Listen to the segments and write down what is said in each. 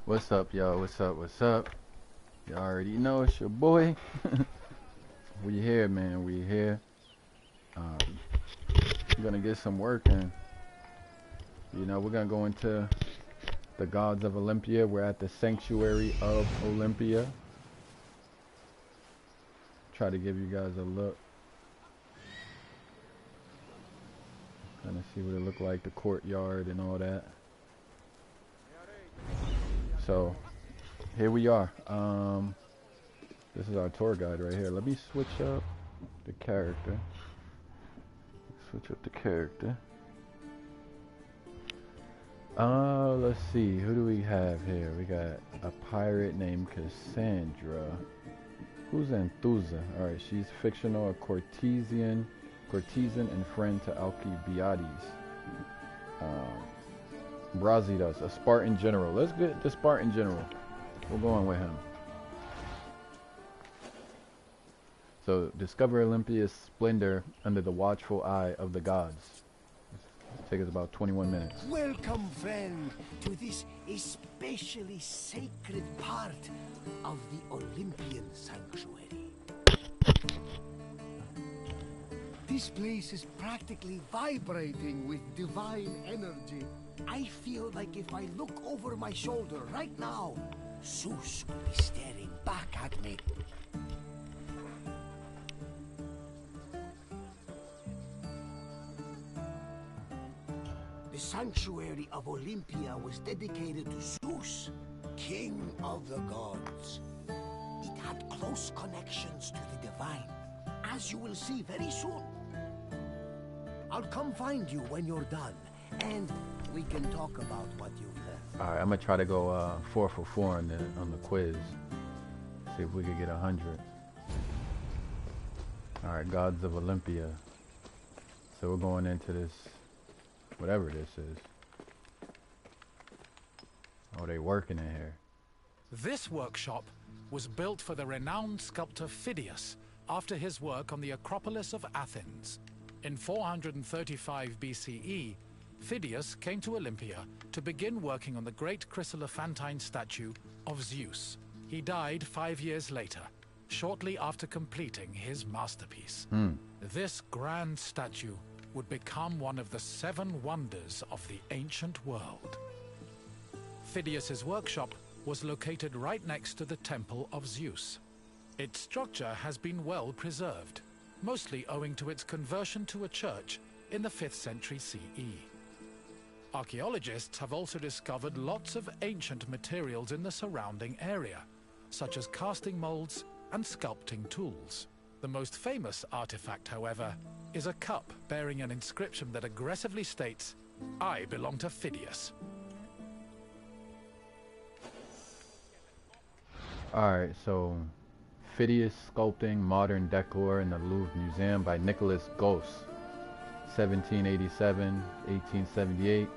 What's up, y'all? What's up? What's up? You already know it's your boy. We here, man. We here. Um, we're gonna get some work in. We're gonna go into the Gods of Olympia. We're at the Sanctuary of Olympia. Try to give you guys a look. Kind of see what it looked like, the courtyard and all that. So, here we are. This is our tour guide right here. Let me switch up the character. Switch up the character. Let's see. Who do we have here? We got a pirate named Cassandra. Who's Anthusa? Alright, she's fictional, a courtesan and friend to Alcibiades. Brasidas, a Spartan general. Let's get the Spartan general. We're going with him. So, discover Olympia's splendor under the watchful eye of the gods. It'll take us about 21 minutes. Welcome, friend, to this especially sacred part of the Olympian sanctuary. This place is practically vibrating with divine energy. I feel like if I look over my shoulder right now, Zeus will be staring back at me. The sanctuary of Olympia was dedicated to Zeus, king of the gods. It had close connections to the divine, as you will see very soon. I'll come find you when you're done, and we can talk about what you've learned. Alright, I'm gonna try to go 4 for 4 on the quiz. See if we could get 100. Alright, Gods of Olympia. So we're going into this, whatever this is. Oh, they working in here. This workshop was built for the renowned sculptor Phidias after his work on the Acropolis of Athens. In 435 BCE, Phidias came to Olympia to begin working on the great chryselephantine statue of Zeus. He died 5 years later, shortly after completing his masterpiece. This grand statue would become one of the 7 wonders of the ancient world. Phidias's workshop was located right next to the Temple of Zeus. Its structure has been well preserved, mostly owing to its conversion to a church in the 5th century CE. Archaeologists have also discovered lots of ancient materials in the surrounding area, such as casting molds and sculpting tools. The most famous artifact, however, is a cup bearing an inscription that aggressively states, "I belong to Phidias." Alright, so Phidias sculpting modern decor in the Louvre Museum by Nicolas Gauss, 1787, 1878,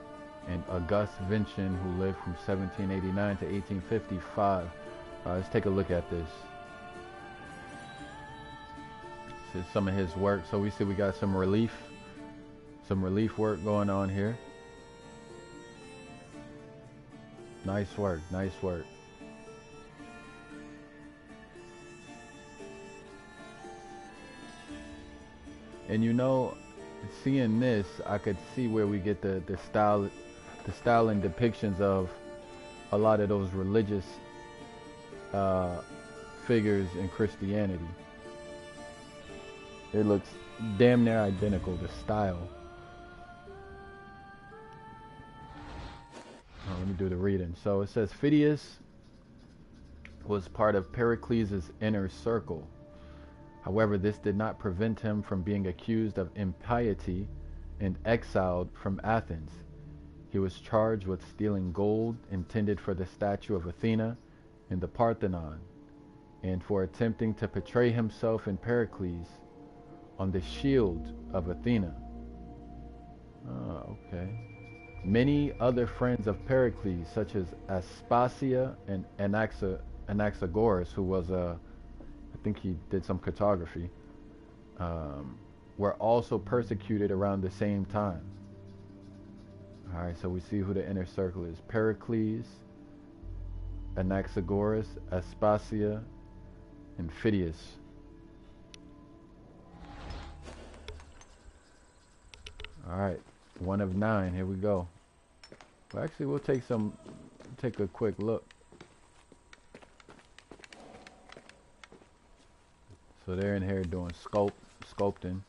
and Auguste Vincent, who lived from 1789 to 1855. Let's take a look at this. This is some of his work. So we see we got some relief work going on here. Nice work, nice work. And seeing this, I could see where we get the style and depictions of a lot of those religious figures in Christianity. It looks damn near identical, the style. Let me do the reading. So it says Phidias was part of Pericles' inner circle. However, this did not prevent him from being accused of impiety and exiled from Athens. He was charged with stealing gold intended for the statue of Athena in the Parthenon, and for attempting to portray himself in Pericles on the shield of Athena. Okay. Many other friends of Pericles, such as Aspasia and Anaxagoras, who was I think he did some cartography, were also persecuted around the same time. Alright, so we see who the inner circle is. Pericles, Anaxagoras, Aspasia, and Phidias. Alright, 1 of 9, here we go. Well, actually, we'll take a quick look. So they're in here doing sculpting.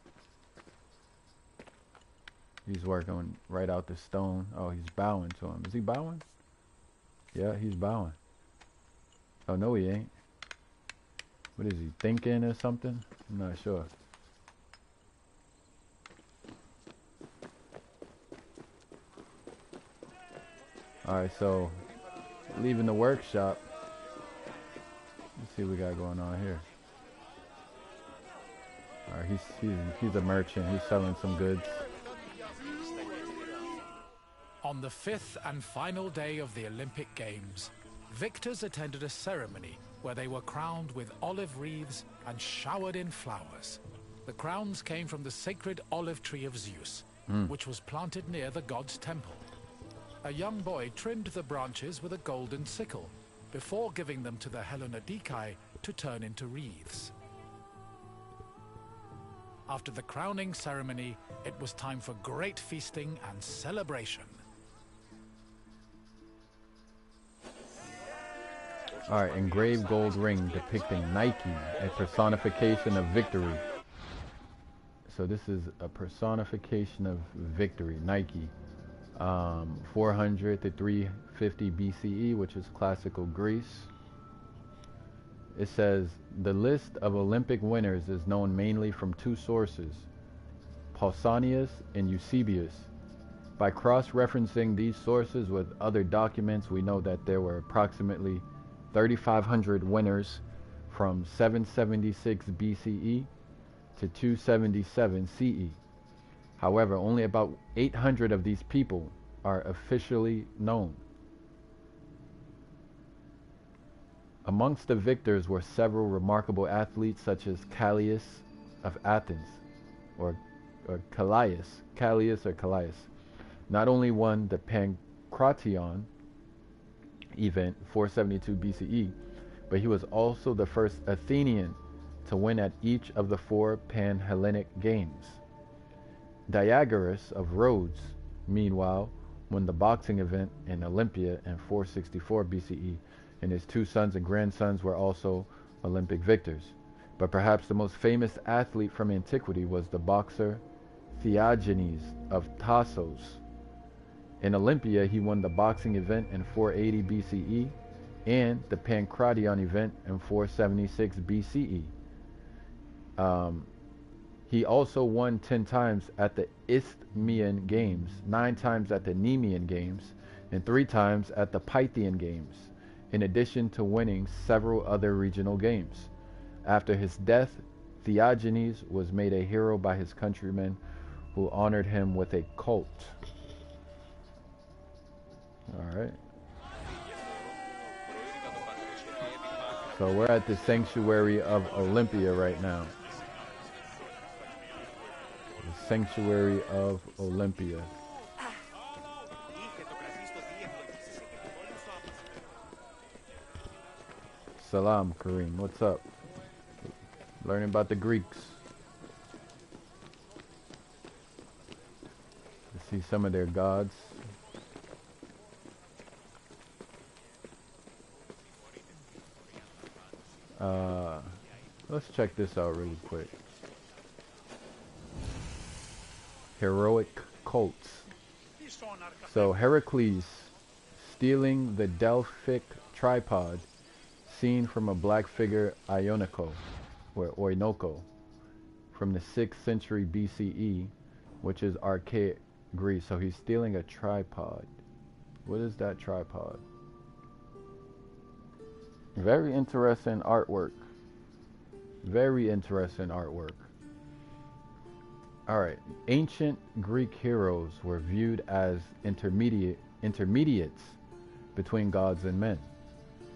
He's working right out the stone. Oh, he's bowing to him. Is he bowing? Yeah, he's bowing. Oh, no, he ain't. What is he, thinking or something? I'm not sure. Alright, so leaving the workshop. Let's see what we got going on here. Alright, he's a merchant. He's selling some goods. On the 5th and final day of the Olympic Games, victors attended a ceremony where they were crowned with olive wreaths and showered in flowers. The crowns came from the sacred olive tree of Zeus, which was planted near the god's temple. A young boy trimmed the branches with a golden sickle before giving them to the Hellanodikai to turn into wreaths. After the crowning ceremony, it was time for great feasting and celebration. Alright, engraved gold ring depicting Nike, a personification of victory. So this is a personification of victory, Nike. 400 to 350 BCE, which is classical Greece. It says, the list of Olympic winners is known mainly from 2 sources, Pausanias and Eusebius. By cross-referencing these sources with other documents, we know that there were approximately 3,500 winners from 776 BCE to 277 CE. However, only about 800 of these people are officially known. Amongst the victors were several remarkable athletes such as Callias of Athens, or Callias. Not only won the Pancration event 472 BCE, but he was also the first Athenian to win at each of the 4 Pan-Hellenic games. Diagoras of Rhodes, meanwhile, won the boxing event in Olympia in 464 BCE, and his 2 sons and grandsons were also Olympic victors. But perhaps the most famous athlete from antiquity was the boxer Theagenes of Tassos. In Olympia, he won the boxing event in 480 BCE and the Pancration event in 476 BCE. He also won 10 times at the Isthmian Games, 9 times at the Nemean Games, and 3 times at the Pythian Games, in addition to winning several other regional games. After his death, Theagenes was made a hero by his countrymen, who honored him with a cult. Alright. So we're at the sanctuary of Olympia right now. The sanctuary of Olympia. Salam, Kareem. What's up? Learning about the Greeks. Let's see some of their gods. Let's check this out really quick. Heroic cults. So Heracles stealing the Delphic tripod seen from a black figure Ionico, or Oinoko, from the 6th century BCE, which is archaic Greece. So he's stealing a tripod. What is that tripod? Very interesting artwork. Very interesting artwork. Alright, ancient Greek heroes were viewed as intermediates between gods and men.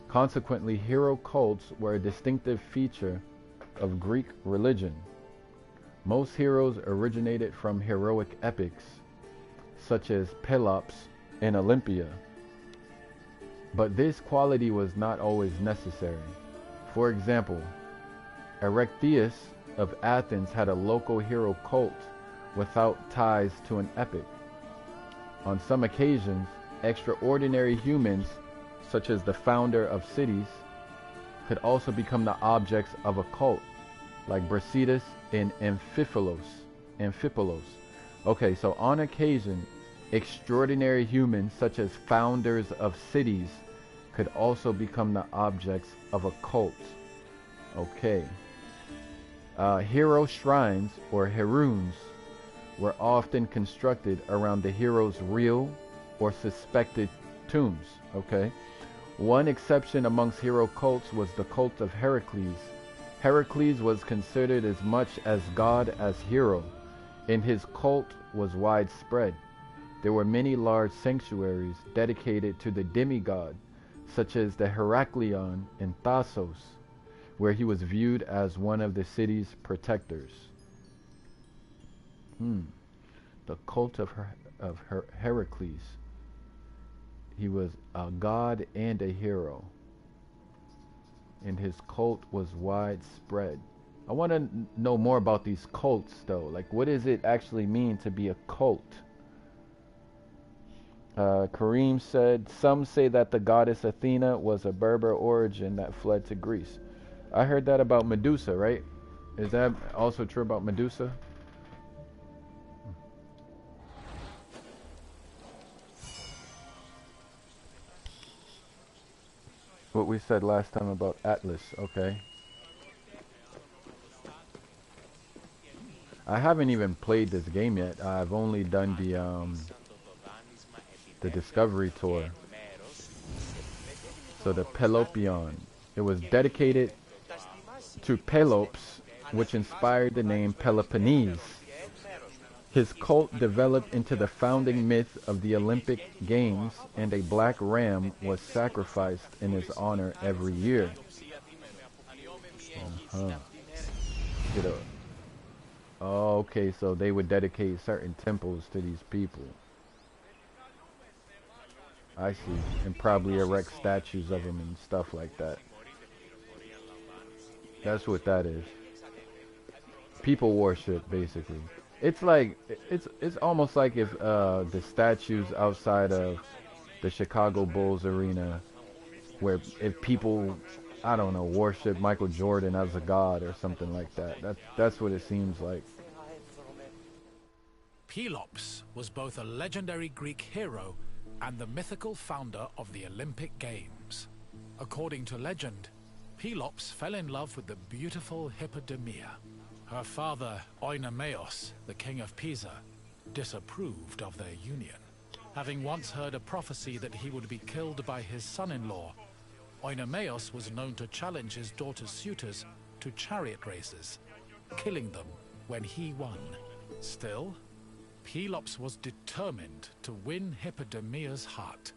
Consequently, hero cults were a distinctive feature of Greek religion. Most heroes originated from heroic epics, such as Pelops and Olympia. But this quality was not always necessary. For example, Erechtheus of Athens had a local hero cult without ties to an epic. On some occasions, extraordinary humans, such as the founder of cities, could also become the objects of a cult, like Brasidas and Amphipolos. Okay, so on occasion, extraordinary humans, such as founders of cities, could also become the objects of a cult. Okay. Hero shrines, or heroons, were often constructed around the hero's real or suspected tombs. Okay. One exception amongst hero cults was the cult of Heracles. Heracles was considered as much as god as hero, and his cult was widespread. There were many large sanctuaries dedicated to the demigod, such as the Heraklion in Thasos, where he was viewed as one of the city's protectors. The cult of Heracles. He was a god and a hero, and his cult was widespread. I want to know more about these cults, though. Like, what does it actually mean to be a cult? Kareem said, some say that the goddess Athena was a Berber origin that fled to Greece. I heard that about Medusa, right? Is that also true about Medusa? What we said last time about Atlas, okay. I haven't even played this game yet. I've only done the Discovery Tour. So the Pelopion. It was dedicated to Pelops, which inspired the name Peloponnese. His cult developed into the founding myth of the Olympic Games, and a black ram was sacrificed in his honor every year. Oh, okay, so they would dedicate certain temples to these people. I see. And probably erect statues of them and stuff like that. That's what that is. People worship, basically. It's like, it's almost like if the statues outside of the Chicago Bulls arena, where if people, I don't know, worship Michael Jordan as a god or something like that. That's what it seems like. Pelops was both a legendary Greek hero and the mythical founder of the Olympic Games. According to legend, Pelops fell in love with the beautiful Hippodamia. Her father, Oinomaos, the king of Pisa, disapproved of their union. Having once heard a prophecy that he would be killed by his son-in-law, Oinomaos was known to challenge his daughter's suitors to chariot races, killing them when he won. Still, Pelops was determined to win Hippodamia's heart.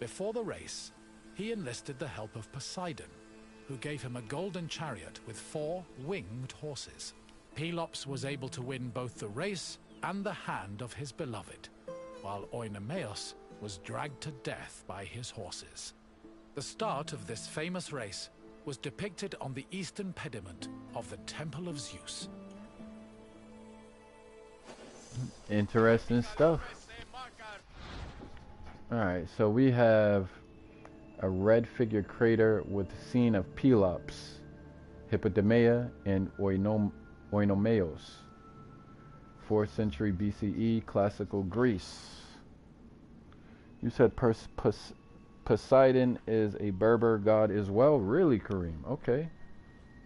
Before the race, he enlisted the help of Poseidon, who gave him a golden chariot with 4 winged horses. Pelops was able to win both the race and the hand of his beloved, while Oinomaos was dragged to death by his horses. The start of this famous race was depicted on the eastern pediment of the Temple of Zeus. Interesting stuff. Alright, so we have a red figure crater with the scene of Pelops, Hippodamia, and Oinomaos. 4th century BCE, classical Greece. You said Poseidon is a Berber god as well? Really, Kareem? Okay.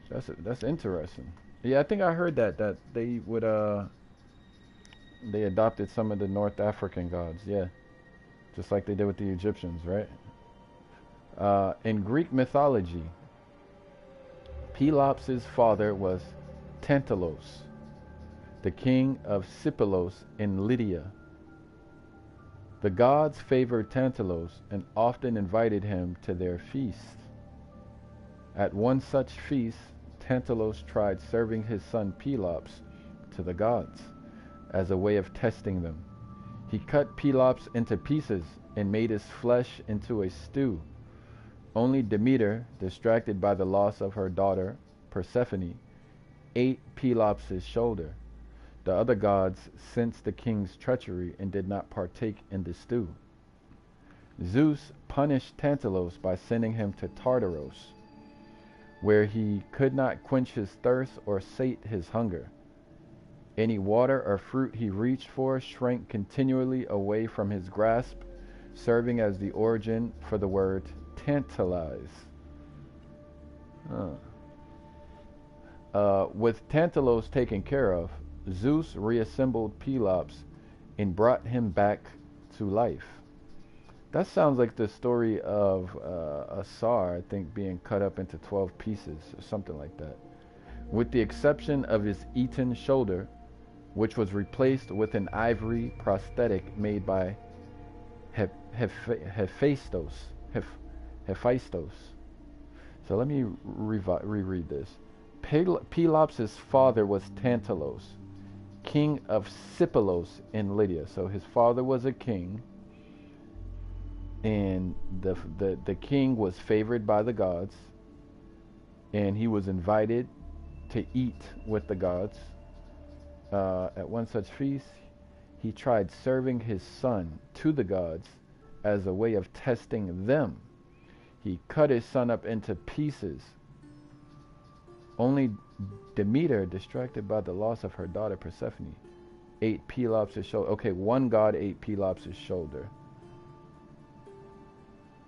That's interesting. Yeah, I think I heard that they would they adopted some of the North African gods, yeah. Just like they did with the Egyptians, right? In Greek mythology, Pelops' father was Tantalos, the king of Sipylos in Lydia. The gods favored Tantalos and often invited him to their feasts. At one such feast, Tantalos tried serving his son Pelops to the gods as a way of testing them. He cut Pelops into pieces and made his flesh into a stew, Only Demeter, distracted by the loss of her daughter, Persephone, ate Pelops' shoulder. The other gods sensed the king's treachery and did not partake in the stew. Zeus punished Tantalos by sending him to Tartaros, where he could not quench his thirst or sate his hunger. Any water or fruit he reached for shrank continually away from his grasp, serving as the origin for the word tantalize. With Tantalos taken care of, Zeus reassembled Pelops and brought him back to life. That sounds like the story of a Tsar, I think, being cut up into 12 pieces or something like that. With the exception of his eaten shoulder, which was replaced with an ivory prosthetic made by Hephaestus. So let me reread this. Pelops' father was Tantalos, king of Sipylos in Lydia. So his father was a king, and the king was favored by the gods, and he was invited to eat with the gods. At one such feast, he tried serving his son to the gods as a way of testing them. He cut his son up into pieces. Only Demeter, distracted by the loss of her daughter Persephone, ate Pelops' shoulder. Okay, one god ate Pelops' shoulder.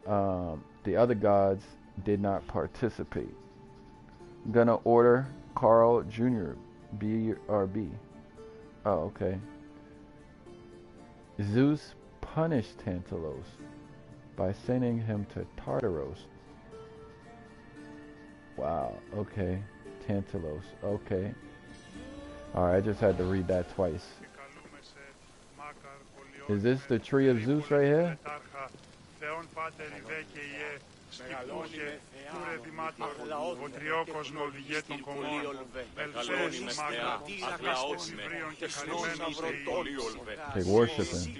The other gods did not participate. I'm gonna order Carl Jr. BRB. Oh, okay. Zeus punished Tantalos by sending him to Tartaros. Wow, okay. Tantalos, okay. Alright, I just had to read that twice. Is this the tree of Zeus right here? They worship him.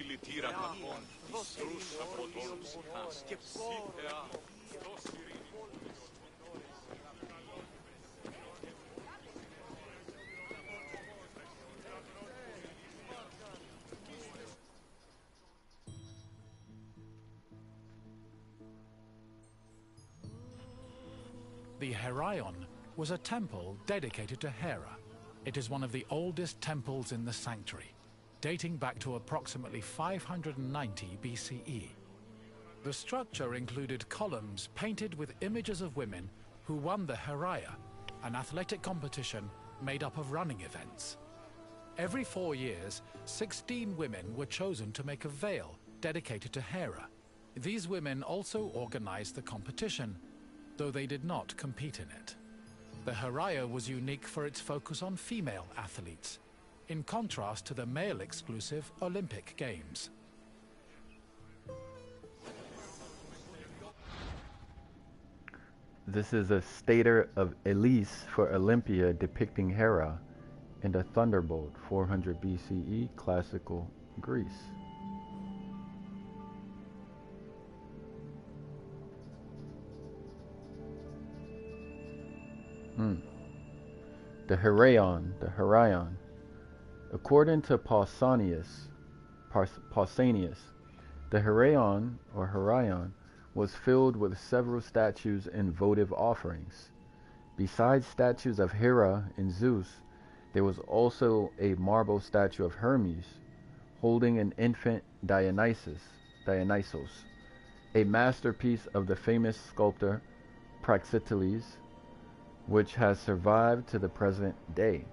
The Heraion was a temple dedicated to Hera. It is one of the oldest temples in the sanctuary, dating back to approximately 590 BCE. The structure included columns painted with images of women who won the Heraia, an athletic competition made up of running events. Every 4 years, 16 women were chosen to make a veil dedicated to Hera. These women also organized the competition, though they did not compete in it. The Heraia was unique for its focus on female athletes, in contrast to the male-exclusive Olympic Games. This is a stater of Elise for Olympia depicting Hera in the Thunderbolt, 400 BCE, classical Greece. The Heraion. According to Pausanias, the Heraion was filled with several statues and votive offerings. Besides statues of Hera and Zeus, there was also a marble statue of Hermes holding an infant Dionysos, a masterpiece of the famous sculptor Praxiteles, which has survived to the present day.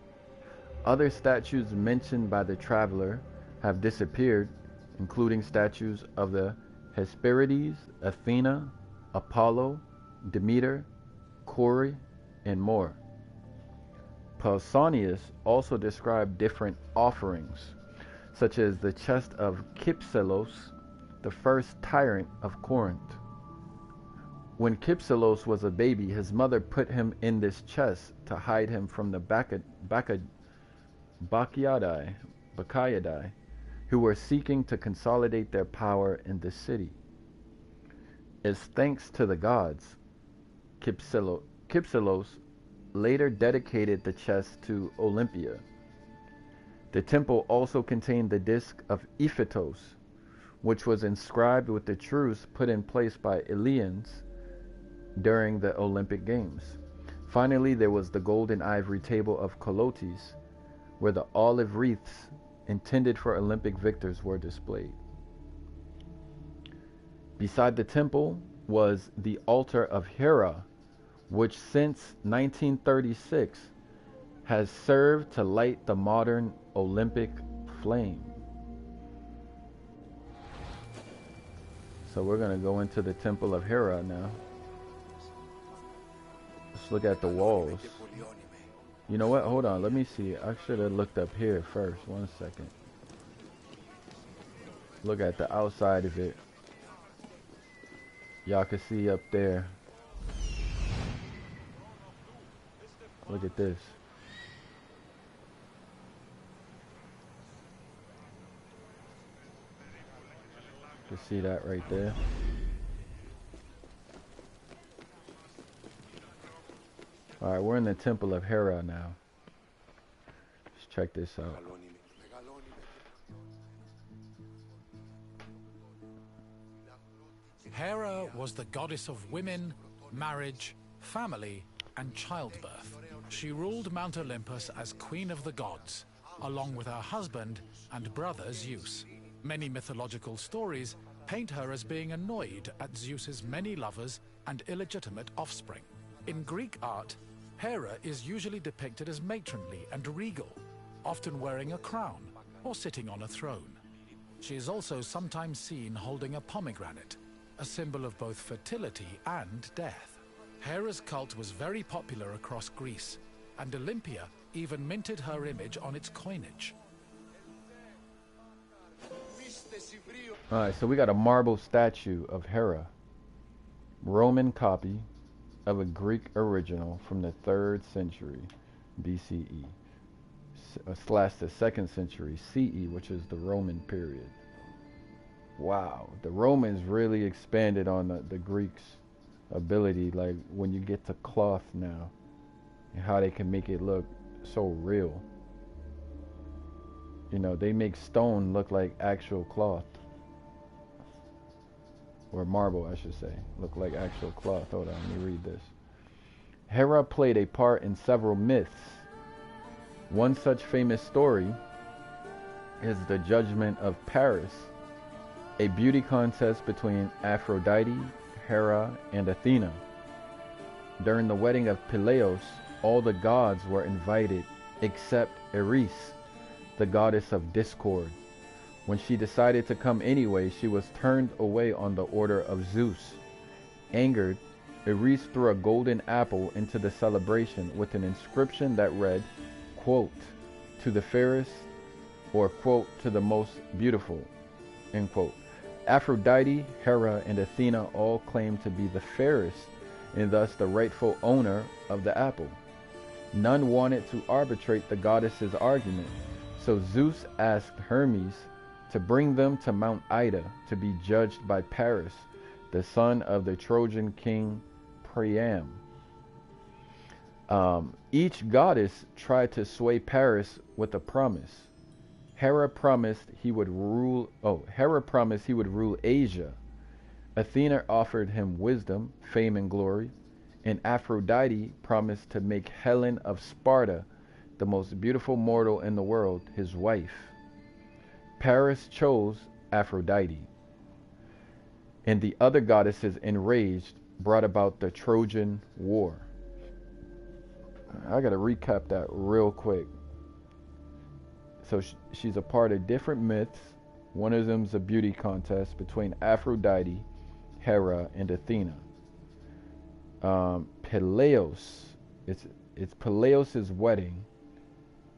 Other statues mentioned by the traveler have disappeared, including statues of the Hesperides, Athena, Apollo, Demeter, Kore, and more. Pausanias also described different offerings, such as the chest of Kypselos, the first tyrant of Corinth. When Kypselos was a baby, his mother put him in this chest to hide him from the Bacchiadae, who were seeking to consolidate their power in the city. As thanks to the gods, Kypselos later dedicated the chest to Olympia. The temple also contained the disk of Iphitos, which was inscribed with the truce put in place by Eleans during the Olympic Games. Finally, there was the golden ivory table of Colotes, where the olive wreaths intended for Olympic victors were displayed. Beside the temple was the altar of Hera, which since 1936 has served to light the modern Olympic flame. So we're going to go into the temple of Hera now. Let's look at the walls. You know what? Hold on. Let me see. I should have looked up here first. 1 second. Look at the outside of it. Y'all can see up there. Look at this. You can see that right there. Alright, we're in the Temple of Hera now. Let's check this out. Hera was the goddess of women, marriage, family, and childbirth. She ruled Mount Olympus as Queen of the Gods, along with her husband and brother Zeus. Many mythological stories paint her as being annoyed at Zeus's many lovers and illegitimate offspring. In Greek art, Hera is usually depicted as matronly and regal, often wearing a crown or sitting on a throne. She is also sometimes seen holding a pomegranate, a symbol of both fertility and death. Hera's cult was very popular across Greece, and Olympia even minted her image on its coinage. Alright, so we got a marble statue of Hera, Roman copy of a Greek original from the 3rd century BCE slash the 2nd century CE, which is the Roman period. Wow, the Romans really expanded on the Greeks' ability, like when you get to cloth now, and how they can make it look so real. You know, they make stone look like actual cloth. Or marble, I should say. Look like actual cloth. Hold on, let me read this. Hera played a part in several myths. One such famous story is the Judgment of Paris, a beauty contest between Aphrodite, Hera, and Athena. During the wedding of Peleus, all the gods were invited except Eris, the goddess of discord. When she decided to come anyway, she was turned away on the order of Zeus. Angered, Eris threw a golden apple into the celebration with an inscription that read, quote, "To the fairest," or quote, "To the most beautiful," end quote. Aphrodite, Hera, and Athena all claimed to be the fairest and thus the rightful owner of the apple. None wanted to arbitrate the goddess's argument, so Zeus asked Hermes to bring them to Mount Ida to be judged by Paris, the son of the Trojan king Priam. Each goddess tried to sway Paris with a promise. Hera promised he would rule Asia. Athena offered him wisdom, fame, and glory, and Aphrodite promised to make Helen of Sparta, the most beautiful mortal in the world, his wife. Paris chose Aphrodite, and the other goddesses, enraged, brought about the Trojan War. I gotta recap that real quick. So she's a part of different myths. One of them's a beauty contest between Aphrodite, Hera, and Athena. Peleus, it's Peleus's wedding,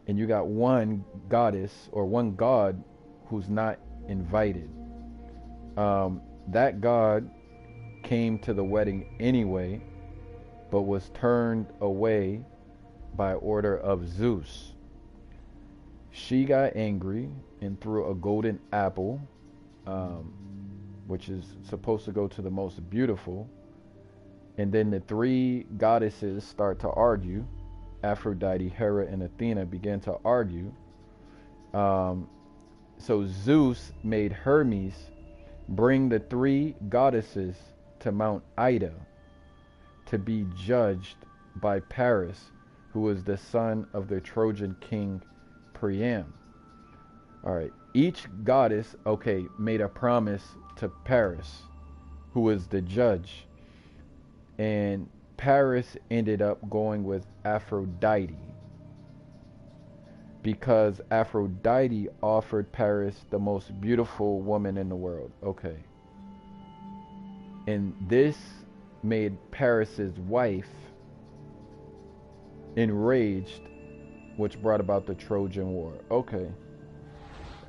and you got one goddess or one god who's not invited. That god came to the wedding anyway, but was turned away by order of Zeus. She got angry and threw a golden apple which is supposed to go to the most beautiful. And then the three goddesses start to argue. Aphrodite, Hera, and Athena began to argue. So Zeus made Hermes bring the three goddesses to Mount Ida to be judged by Paris, who was the son of the Trojan king Priam. All right. Each goddess, made a promise to Paris, who was the judge. And Paris ended up going with Aphrodite because Aphrodite offered Paris the most beautiful woman in the world. Okay. And this made Paris's wife enraged, which brought about the Trojan War. Okay.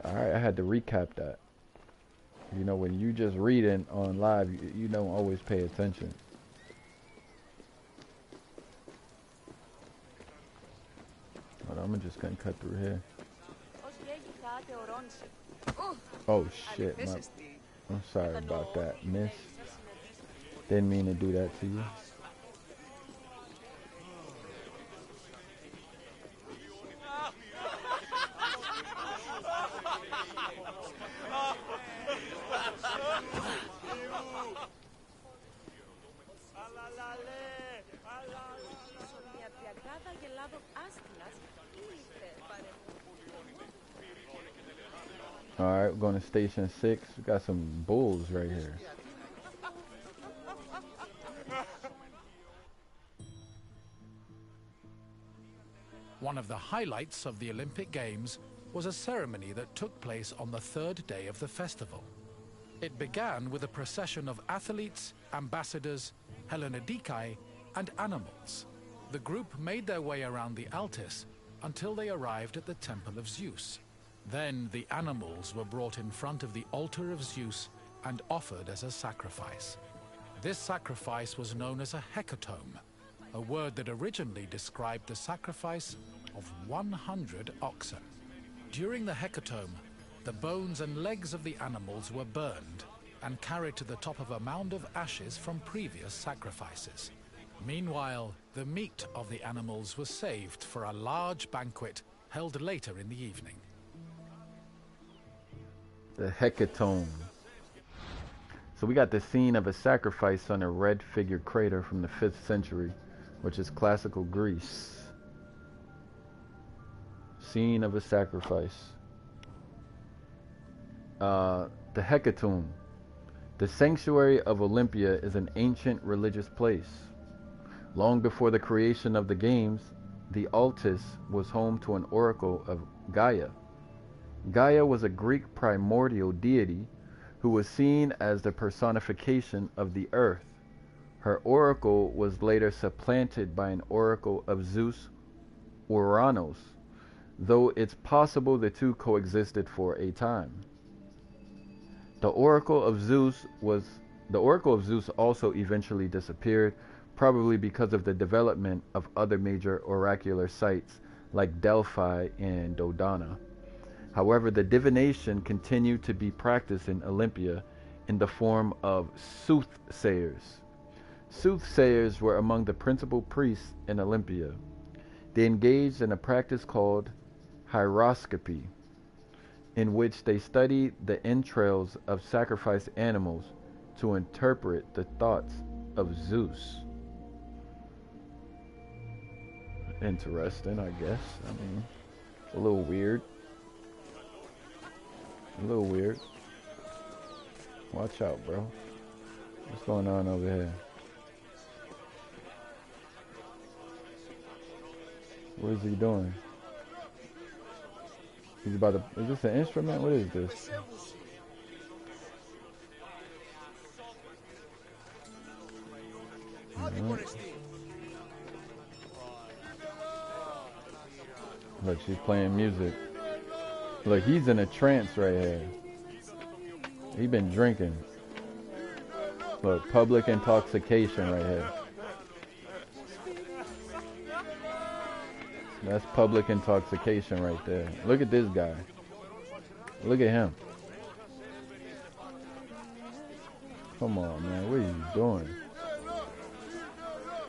All right, I had to recap that. You know, when you just reading on live, you don't always pay attention. Hold on, I'm just gonna cut through here. Oh shit, I'm sorry about that, miss. Didn't mean to do that to you. Alright, we're going to station 6. We got some bulls right here. One of the highlights of the Olympic Games was a ceremony that took place on the third day of the festival. It began with a procession of athletes, ambassadors, Hellenodikai, and animals. The group made their way around the Altis until they arrived at the Temple of Zeus. Then the animals were brought in front of the altar of Zeus and offered as a sacrifice. This sacrifice was known as a hecatomb, a word that originally described the sacrifice of 100 oxen. During the hecatomb, the bones and legs of the animals were burned and carried to the top of a mound of ashes from previous sacrifices. Meanwhile, the meat of the animals was saved for a large banquet held later in the evening. The hecatomb. So we got the scene of a sacrifice on a red figure crater from the 5th century, which is classical Greece. Scene of a sacrifice. The hecatomb. The sanctuary of Olympia is an ancient religious place. Long before the creation of the games, the Altis was home to an oracle of Gaia. Gaia was a Greek primordial deity who was seen as the personification of the earth. Her oracle was later supplanted by an oracle of Zeus Uranos, though it's possible the two coexisted for a time. The oracle of Zeus also eventually disappeared, probably because of the development of other major oracular sites like Delphi and Dodona. However, the divination continued to be practiced in Olympia in the form of soothsayers. Soothsayers were among the principal priests in Olympia. They engaged in a practice called hieroscopy, in which they studied the entrails of sacrificed animals to interpret the thoughts of Zeus. Interesting, I guess. I mean, a little weird. A little weird. Watch out, bro. What's going on over here? What is he doing? He's about to... Is this an instrument? What is this? Look, she's playing music. Look, he's in a trance right here. He been drinking. Look, public intoxication right here. That's public intoxication right there. Look at this guy. Look at him. Come on, man. What are you doing?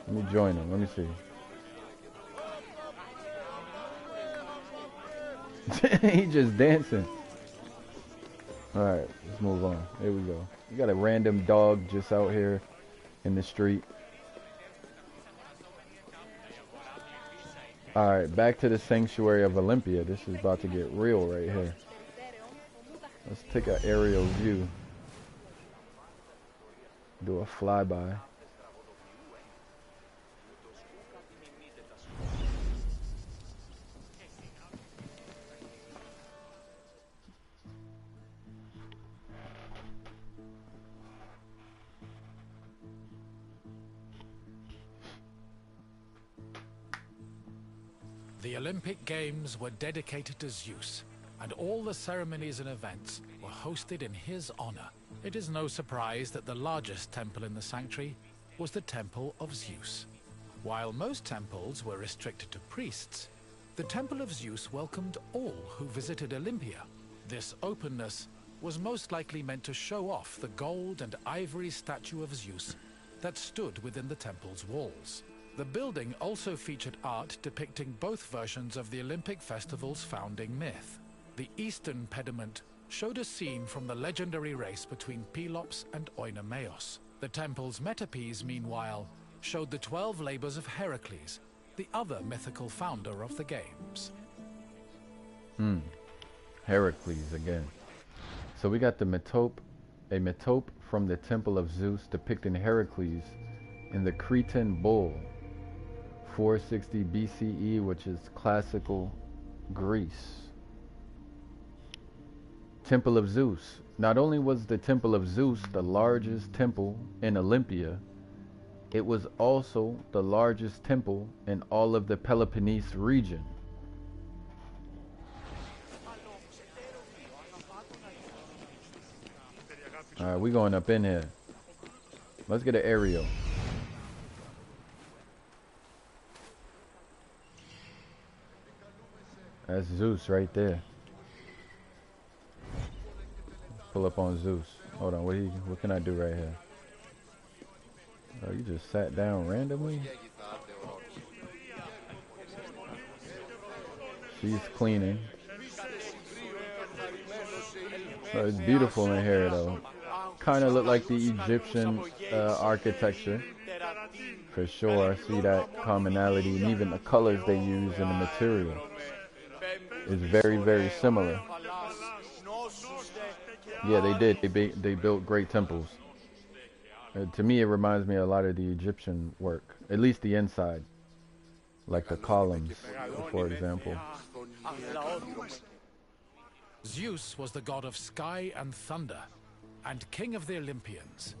Let me join him. Let me see. He just dancing. Alright, let's move on. Here we go. You got a random dog just out here in the street. Alright, back to the sanctuary of Olympia. This is about to get real right here. Let's take an aerial view. Do a flyby. The Olympic Games were dedicated to Zeus, and all the ceremonies and events were hosted in his honor. It is no surprise that the largest temple in the sanctuary was the Temple of Zeus. While most temples were restricted to priests, the Temple of Zeus welcomed all who visited Olympia. This openness was most likely meant to show off the gold and ivory statue of Zeus that stood within the temple's walls. The building also featured art depicting both versions of the Olympic festival's founding myth. The eastern pediment showed a scene from the legendary race between Pelops and Oinomaos. The temple's metapiece, meanwhile, showed the 12 labors of Heracles, the other mythical founder of the games. Heracles again. So we got the metope, a metope from the Temple of Zeus depicting Heracles in the Cretan bull, 460 BCE, which is classical Greece. Temple of Zeus. Not only was the Temple of Zeus the largest temple in Olympia, it was also the largest temple in all of the Peloponnese region. Alright, we going up in here. Let's get an aerial. That's Zeus right there. Pull up on Zeus. Hold on, what can I do right here? Oh, you just sat down randomly? She's cleaning. Oh, it's beautiful in here though. Kind of look like the Egyptian architecture. For sure, I see that commonality, and even the colors they use in the material is very, very similar. Yeah, they did. They built great temples. To me, it reminds me a lot of the Egyptian work, at least the inside, like the columns, for example. Zeus was the god of sky and thunder, and king of the Olympians.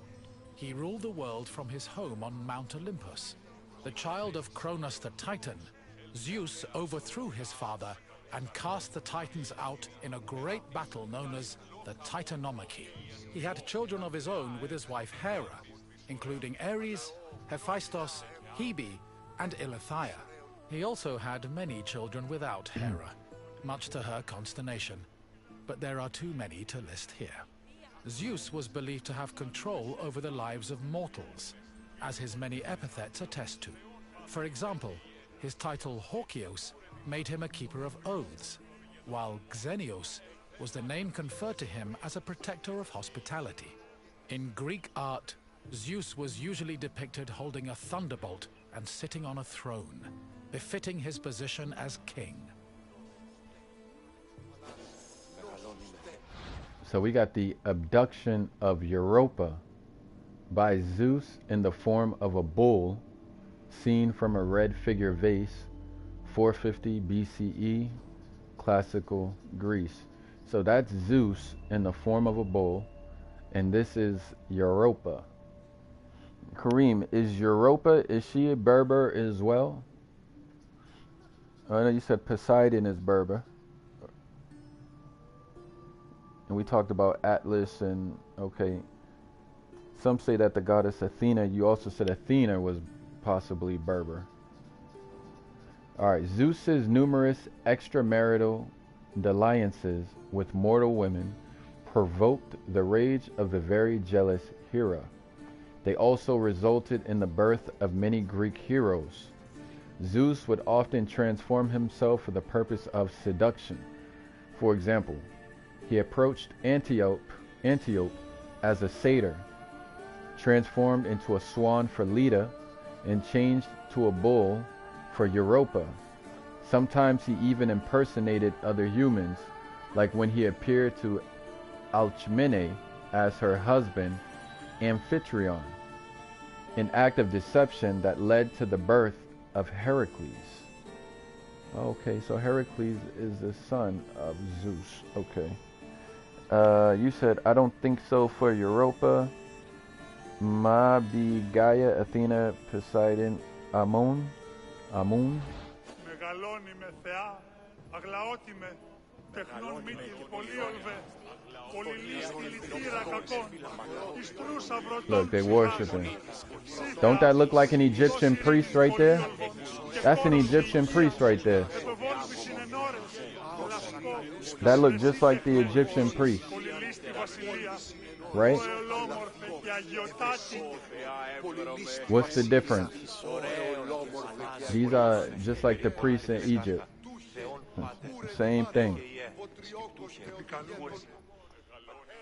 He ruled the world from his home on Mount Olympus. The child of Cronus the Titan, Zeus overthrew his father and cast the Titans out in a great battle known as the Titanomachy. He had children of his own with his wife Hera, including Ares, Hephaestus, Hebe, and Eileithyia. He also had many children without Hera, much to her consternation, but there are too many to list here. Zeus was believed to have control over the lives of mortals, as his many epithets attest to. For example, his title Horkios made him a keeper of oaths, while Xenios was the name conferred to him as a protector of hospitality. In Greek art, Zeus was usually depicted holding a thunderbolt and sitting on a throne, befitting his position as king. So we got the abduction of Europa by Zeus in the form of a bull seen from a red figure vase, 450 BCE, classical Greece. So that's Zeus in the form of a bull, and this is Europa. Kareem, is Europa, is she a Berber as well? I know you said Poseidon is Berber. And we talked about Atlas and, okay. Some say that the goddess Athena, you also said Athena was possibly Berber. Alright, Zeus's numerous extramarital dalliances with mortal women provoked the rage of the very jealous Hera. They also resulted in the birth of many Greek heroes. Zeus would often transform himself for the purpose of seduction. For example, he approached Antiope as a satyr, transformed into a swan for Leda, and changed to a bull for Europa. Sometimes he even impersonated other humans, like when he appeared to Alcmene as her husband, Amphitryon, an act of deception that led to the birth of Heracles. Okay, so Heracles is the son of Zeus. Okay. You said, I don't think so for Europa. Ma be Gaia, Athena, Poseidon, Amun. Μεγαλώνει με θεά, αγλαώτη με, τεχνών μύτηρ, πολύολβε, πολυλίστη λυτήρα κακών, εις τρούσα βροτών. Look, they worshiping. Don't that look like an Egyptian priest right there? That's an Egyptian priest right there. That looked just like the Egyptian priest. Right? What's the difference? These are just like the priests in Egypt. Same thing.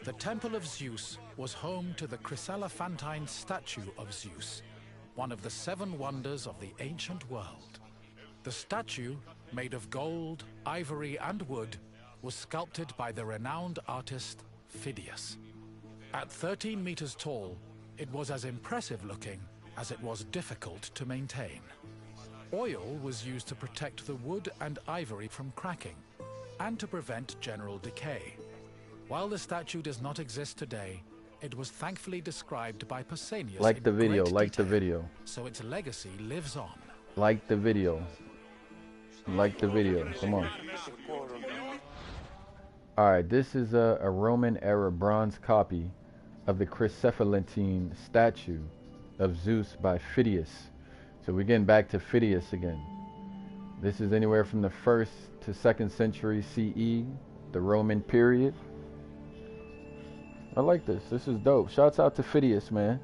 The Temple of Zeus was home to the chryselephantine statue of Zeus, one of the 7 wonders of the ancient world. The statue, made of gold, ivory, and wood, was sculpted by the renowned artist Phidias. At 13 meters tall, it was as impressive looking as it was difficult to maintain. Oil was used to protect the wood and ivory from cracking and to prevent general decay. While the statue does not exist today, it was thankfully described by Pausanias Like the in video, great like the detail, video. so its legacy lives on. Like the video. Like the video. Come on. Alright, this is a Roman era bronze copy of the chryselephantine statue of Zeus by Phidias. So we're getting back to Phidias again. This is anywhere from the 1st to 2nd century CE, the Roman period. I like this. This is dope. Shouts out to Phidias, man.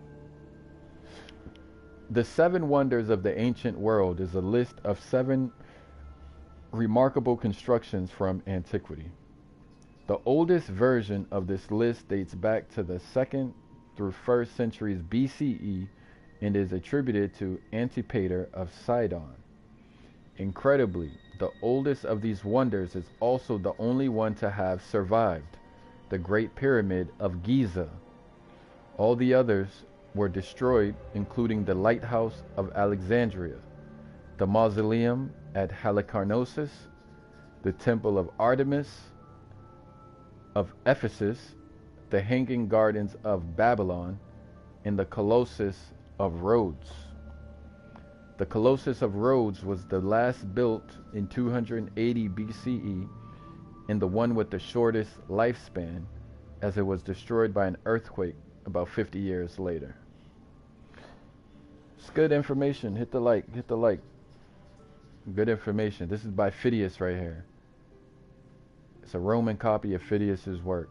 The 7 wonders of the ancient world is a list of 7 remarkable constructions from antiquity. The oldest version of this list dates back to the 2nd through 1st centuries BCE and is attributed to Antipater of Sidon. Incredibly, the oldest of these wonders is also the only one to have survived, the Great Pyramid of Giza. All the others were destroyed, including the Lighthouse of Alexandria, the Mausoleum at Halicarnassus, the Temple of Artemis of Ephesus, the Hanging Gardens of Babylon, and the Colossus of Rhodes. The Colossus of Rhodes was the last built in 280 BCE and the one with the shortest lifespan, as it was destroyed by an earthquake about 50 years later. It's good information. Hit the like, hit the like. Good information. This is by Phidias right here. It's a Roman copy of Phidias's work.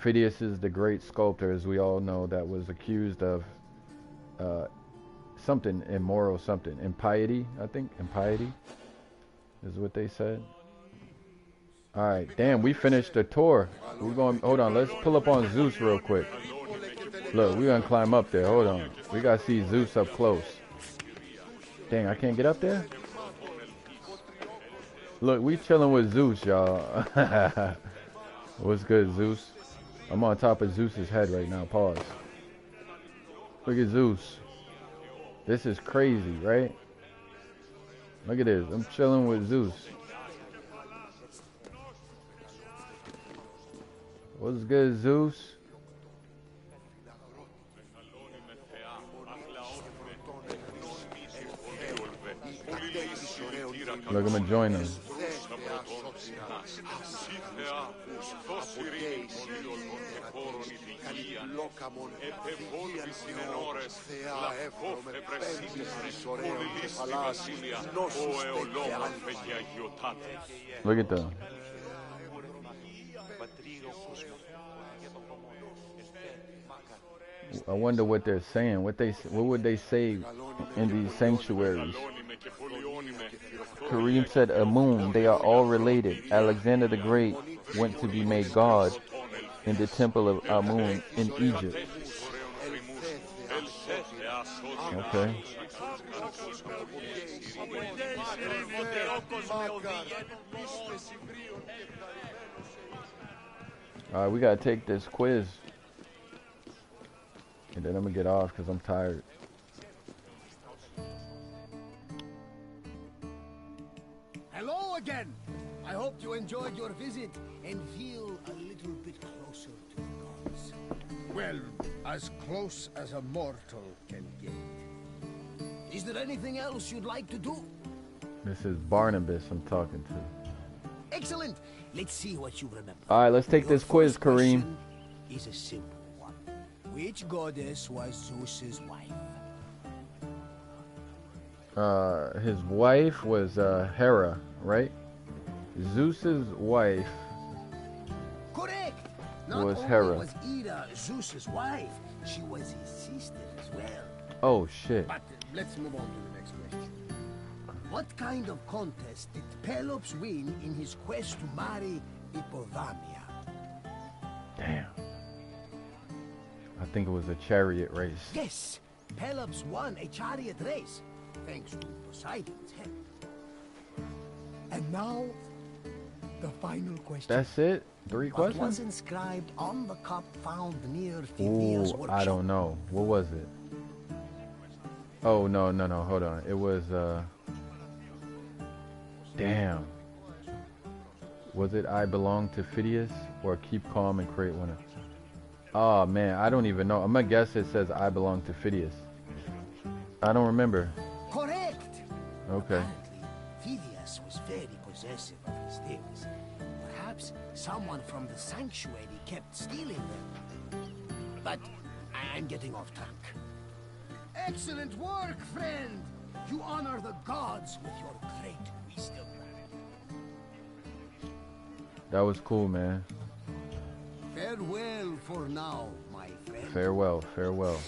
Phidias is the great sculptor, as we all know, that was accused of something immoral, something impiety. I think impiety is what they said. All right, damn, we finished the tour. We're going. Hold on, let's pull up on Zeus real quick. Look, we're gonna climb up there. Hold on, we gotta see Zeus up close. Dang, I can't get up there. Look, we chilling with Zeus, y'all. What's good, Zeus? I'm on top of Zeus's head right now. Pause. Look at Zeus. This is crazy, right? Look at this. I'm chilling with Zeus. What's good, Zeus? Look, I'm gonna join them. Look at them. I wonder what they're saying. What would they say in these sanctuaries? Kareem said, Amun, they are all related. Alexander the Great went to be made God in the temple of Amun in Egypt. Okay. Alright, we gotta take this quiz. And then I'm gonna get off because I'm tired. Hello again. I hope you enjoyed your visit and feel a little bit closer to the gods. Well, as close as a mortal can get. Is there anything else you'd like to do? This is Barnabas I'm talking to. Excellent. Let's see what you remember. Alright, let's take this quiz, Kareem. Is a simple one. Which goddess was Zeus's wife? His wife was Hera, right? Zeus's wife Correct. Not was only Hera. was Hera Zeus's wife, she was his sister as well. Oh shit. But let's move on to the next question. What kind of contest did Pelops win in his quest to marry Hippodamia? Damn. I think it was a chariot race. Yes, Pelops won a chariot race, thanks to Poseidon's help. And now, the final question. That's it? 3 What questions? was inscribed on the cup found near Phidias' Ooh, workshop? I don't know. What was it? Oh, no, hold on. It was, damn. Was it I belong to Phidias or keep calm and create winner? Oh, man, I don't even know. I'm gonna guess it says I belong to Phidias. I don't remember. Correct! Okay. Apparently, Phidias was very possessive of his things. Perhaps someone from the sanctuary kept stealing them. But I'm getting off track. Excellent work, friend! You honor the gods with your great wisdom. That was cool, man. Farewell for now, my friend. Farewell, farewell.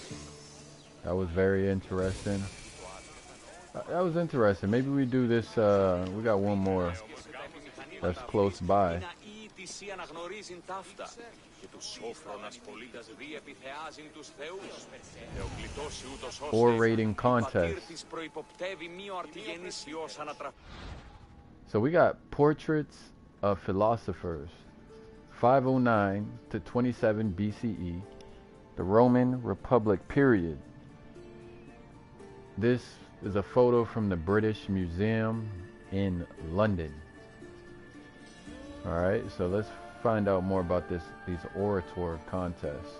That was very interesting. That was interesting. Maybe we do this, we got one more that's close by. Orating contest. So we got portraits of philosophers, 509 to 27 BCE, the Roman Republic period. This is a photo from the British Museum in London. Alright, so let's find out more about these orator contests.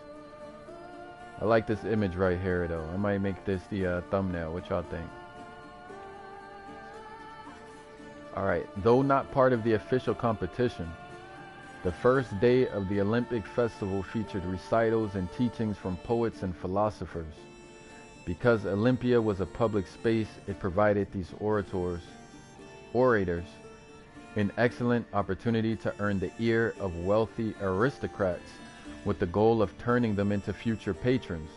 I like this image right here though. I might make this the thumbnail. What y'all think? Alright, though not part of the official competition, the first day of the Olympic festival featured recitals and teachings from poets and philosophers. Because Olympia was a public space, it provided these orators, an excellent opportunity to earn the ear of wealthy aristocrats with the goal of turning them into future patrons.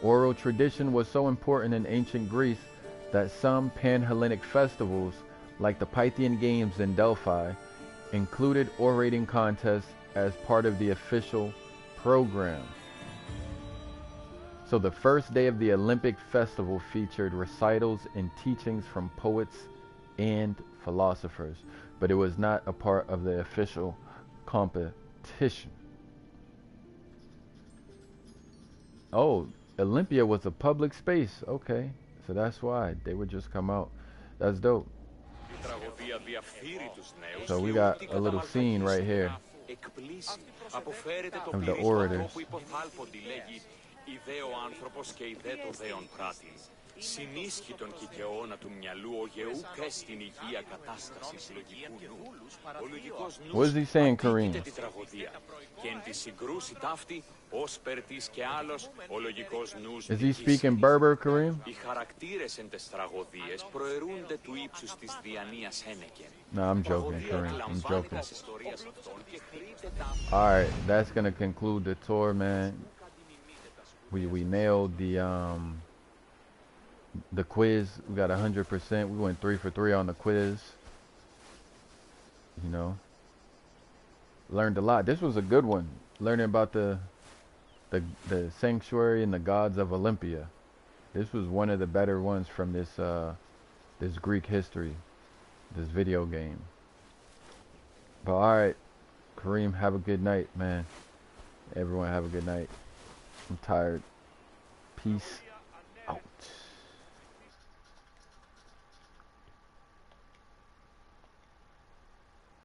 Oral tradition was so important in ancient Greece that some Pan-Hellenic festivals, like the Pythian Games in Delphi, included orating contests as part of the official program. So the first day of the Olympic festival featured recitals and teachings from poets and philosophers, but it was not a part of the official competition. Oh, Olympia was a public space. Okay, so that's why they would just come out. That's dope. So we got a little scene right here of the orators. Συνίσχυτον κικαιώνα του μυαλού ο γεού κρέστην υγεία κατάστασης λογικού νου. Ο λογικός νους αντίκειται τη τραγωδία. Και εν τη συγκρούση ταύτη, ως περτής και άλλος, ο λογικός νους Is he speaking Berber, Kareem? Οι χαρακτήρες εν τες τραγωδίες προαιρούνται του ύψους της διανοίας ένεκεν. No, I'm joking, Kareem. I'm joking. Alright, that's gonna conclude the tour, man. We nailed the quiz. We got 100%. We went 3 for 3 on the quiz. You know, learned a lot. This was a good one. Learning about the sanctuary and the gods of Olympia. This was one of the better ones from this this Greek history, this video game. But alright, Kareem, have a good night, man. Everyone have a good night. I'm tired. Peace out.